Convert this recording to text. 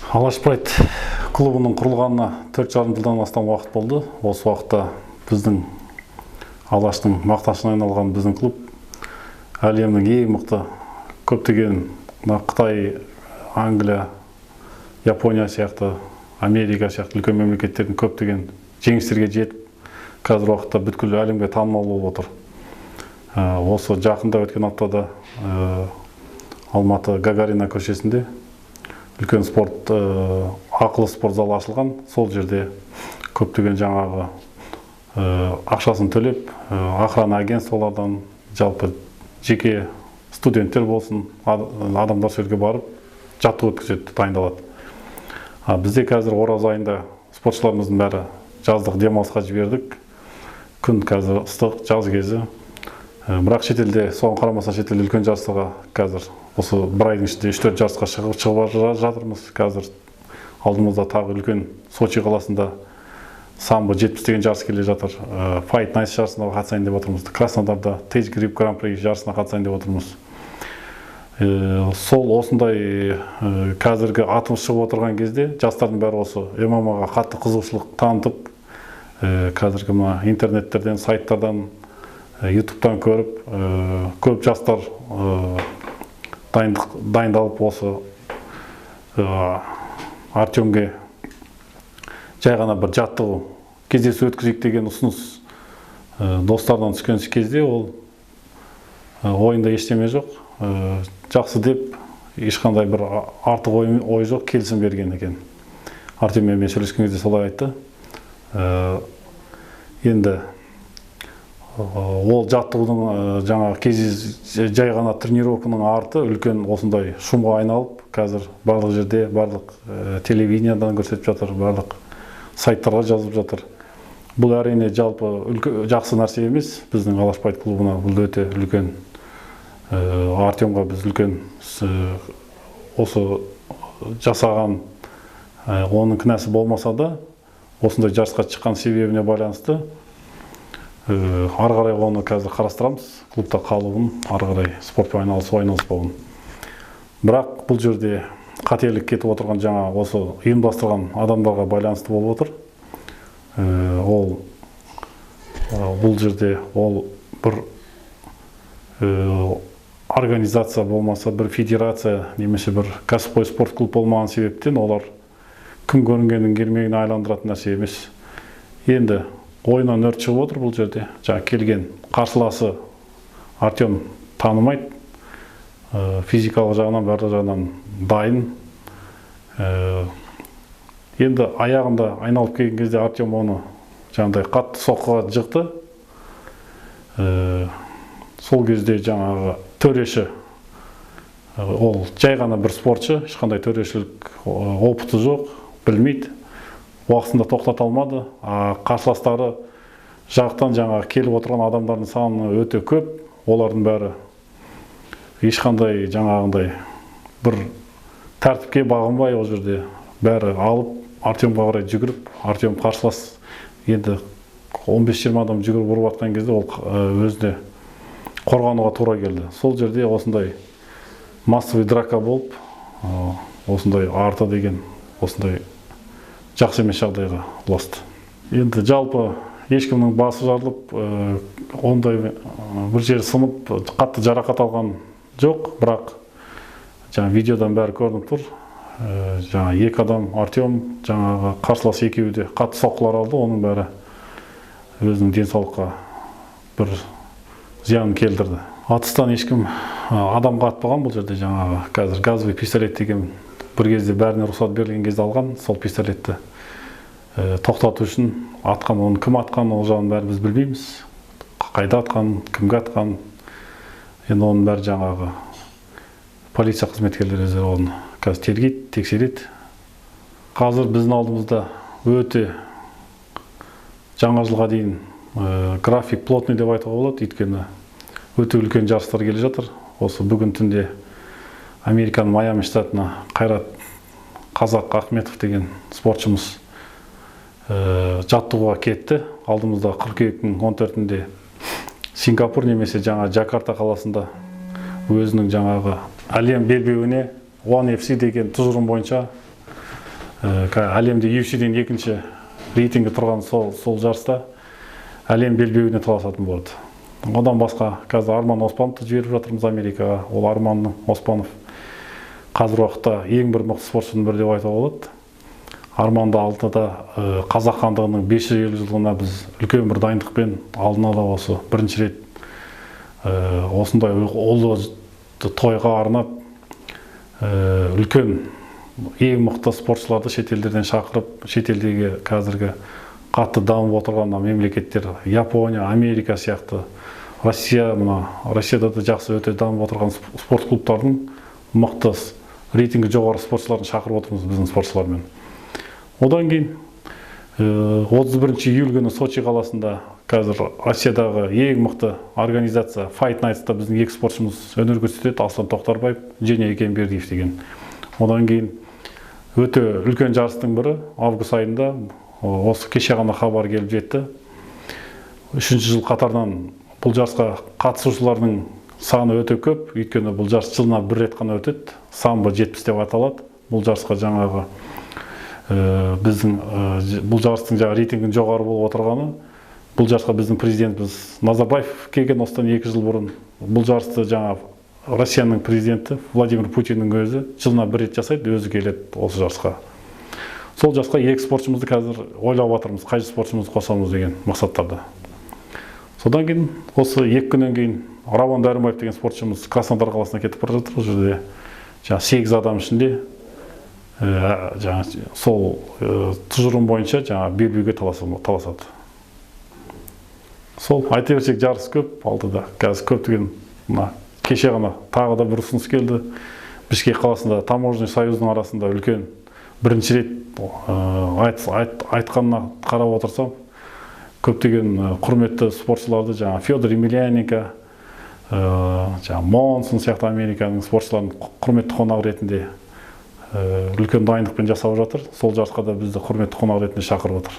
Алаш Прайд клубының құрылғанына 4,5 жылдан астам уақыт болды. Осы уақытта біздің Алаштың мақташына айналған біздің клуб әлемнің ең мықты көптеген Қытай, Англия, Япония сияқты, Америка сияқты үлкен мемлекеттердің көптеген жеңістерге жетіп, қазір уақытта бүткіл әлемге танымал болып отыр. Осы жақында өткен аптада Алматы Гагарина көшесінде үлкен спорт, ақылы спорт залы ашылған. Сол жерде көптеген жаңағы ақшасын төлеп, охрана агентстволардан, жалпы жеке студенттер болсын, адамдар сол жерге барып, жаттығу өткізеді, дайындалады. Бізде қазір ораза айында спортшыларымыздың бәрі жаздық демалысқа жібердік. Күн қазір ыстық, жаз кезі. Бірақ шетелде, соған қарамастан шетелде үлкен жарыстарға қазір осы бір айдың ішінде 3-4 жарысқа шығып жатырмыз. Қазір алдымызда тағы үлкен Сочи қаласында самбо 70 деген жарыс келе жатыр. Fight Night жарысына қатысайын деп отырмыз. Краснодарда Тейж Грип Гран-при жарысына қатысайын деп отырмыз. Сол осындай қазіргі атым шығып отырған кезде жастардың бәрі осы ММА-ға қатты қызығушылық танытып, қазіргі интернеттерден, сайттардан, ютубтан көріп, көп жастар дайындалып осы Артемге жай ғана бір жаттығу кездесу өткізейік деген ұсыныс достардан түскен кезде ол ойында ештеме жоқ. Жақсы деп, ешқандай бір артық ой жоқ, келісім берген екен. Артеммен мен сөйлескен кезде солай айтты. Енді ол жаттығудың жаңағы кезде жай ғана тренировканың арты үлкен осындай шумға айналып, қазір барлық жерде, барлық телевидениедан көрсетіп жатыр, барлық сайттарға жазып жатыр. Бұл әрине жалпы жақсы нәрсе емес. Біздің Алаш Прайд клубына бұл өте үлкен. Артемға біз үлкен осы жасаған оның кінәсі болмаса да, осындай жарысқа шыққан себебіне байланысты ары қарай оны қазір қарастырамыз. Клубта қалуын, ары қарай спортпен айналыспауын. Бірақ бұл жерде қателік кетіп отырған жаңа осы ұйымдастырған адамдарға байланысты болып отыр. Бұл жерде ол бір организация болмаса, бір федерация, немесе бір кәсіпқой спорт клуб болмаған себептен олар кім көрінгеннің келмегіне айландыратын нәрсе емес. Енді ойынан өрт шығып отыр бұл жерде. Жаңа келген қарсыласы Артем танымайды. Физикалық жағынан, барлық жағынан дайын. Енді аяғында айналып келген кезде Артем оны жаңағыдай қатты соққыға жықты. Сол кезде жаңағы төреші, ол жай ғана бір спортшы, ешқандай төрешілік опыты жоқ, білмейді. Уақытында тоқтата алмады. Қарсыластары жақтан жаңағы келіп отырған адамдардың саны өте көп. Олардың бәрі ешқандай жаңағындай бір тәртіпке бағынбай, ол жерде бәрі алып, Артемға қарай жүгіріп, Артем қарсылас енді 15-20 адам жүгіріп ұрып атқан кезде ол өзіне қорғануға тура келді. Сол жерде осындай массовый драка болып, осындай арты деген осындай жақсы емес жағдайға ұласты. Енді жалпы ешкімнің басы жарылып, ондай бір жері сынып, қатты жарақат алған жоқ, бірақ жаңа видеодан бәрі көрініп тұр. Жаңа екі адам, Артем, жаңағы қарсылас екеуі де қатты соққылар алды, оның бәрі өзінің денсаулыққа бір зиянын келтірді. Атыстан ешкім адамға атпаған бұл жерде. Жаңағы қазір газовый пистолет деген бір кезде бәріне рұқсат берілген кезде алған, сол пистолетті тоқтату үшін атқан, оны кім атқан, ол жағын бәрі біз білмейміз. Қайда атқан, кімге атқан, енді оның бәрі жаңағы полиция қызметкерлері оны қазір тергейді, тексереді. Қазір біздің алдымызда өте жаңа жылға дейін график плотный деп айтуға болады, өйткені өте үлкен жарыстар келе жатыр. Осы бүгін түнде Американың Майами штатына Қайрат Қазақ Ахметов деген спортшымыз жаттығуға кетті. Алдымызда қыркүйектің 14-інде Сингапур немесе жаңа Джакарта қаласында өзінің жаңағы әлем белбеуіне One FC деген тұжырым бойынша әлемде UFC-ден екінші рейтингі тұрған сол жарыста әлем белбеуіне таласатын болады. Одан басқа қазір Арман Оспановты жіберіп жатырмыз Америкаға. Ол Арман Оспанов қазір уақытта ең бір мықты спортшының бірі деп айтуға болады. Арманды алдыда қазақ хандығының 550 жылдығына біз үлкен бір дайындықпен алдына да осы бірінші рет осындай ұлы тойға арнап үлкен ең мықты спортшыларды шетелдерден шақырып, шетелдегі қазіргі қатты дамып отырған мемлекеттер Япония, Америка сияқты, Россияда да жақсы өте дамып отырған спорт клубтардың мықты рейтингі жоғары спортшыларын шақырып отырмыз біздің спортшылармен. Одан кейін 31 июль күні Сочи қаласында қазір Россиядағы ең мықты организация Fight Nights-та біздің екі спортшымыз өнер көрсетеді, Аслан Тоқтарбаев, Женя Екенбердиев деген. Одан кейін өте үлкен жарыстың бірі август айында осы кеше ғана хабар келіп жетті. 3-ші жыл қатарынан бұл жарысқа қатысушылардың саны өте көп, өйткені бұл жарыс жылына бір рет қана өтеді. Самбо 70 деп аталады. Бұл жарысқа жаңағы біздің бұл жарыстың рейтингінің жоғары болып отырғаны, бұл жарысқа біздің президентіміз Назарбаев келген осыдан 2 жыл бұрын. Бұл жарысты жаңағы Россияның президенті Владимир Путиннің өзі жылына бір рет жасайды, өзі келеді осы жарысқа. Сол жасқа екі спортшымызды қазір ойлап жатырмыз, қай спортшымызды қосамыз деген мақсаттарда. Содан кейін осы 2 күннен кейін Рауан Дәрімбаев деген спортшымыз Краснодар қаласына кетіп бара жатыр. Ол жерде 8 адам ішінде сол тұжырым бойынша белбеуге таласады. Сол айта берсек жарыс көп алдыда. Қазір көптеген кеше ғана тағы да бір ұсыныс келді. Бішкек қаласында таможенный союздың арасында үлкен бірінші рет айтқанына қарап отырсам, көптеген құрметті спортшыларды Федор Емельяненко, Монсон сияқты Американың спортшыларын құрметті қонақ ретінде үлкен дайындықпен жасап жатыр. Сол жарысқа да бізді құрметті қонақ ретінде шақырып отыр.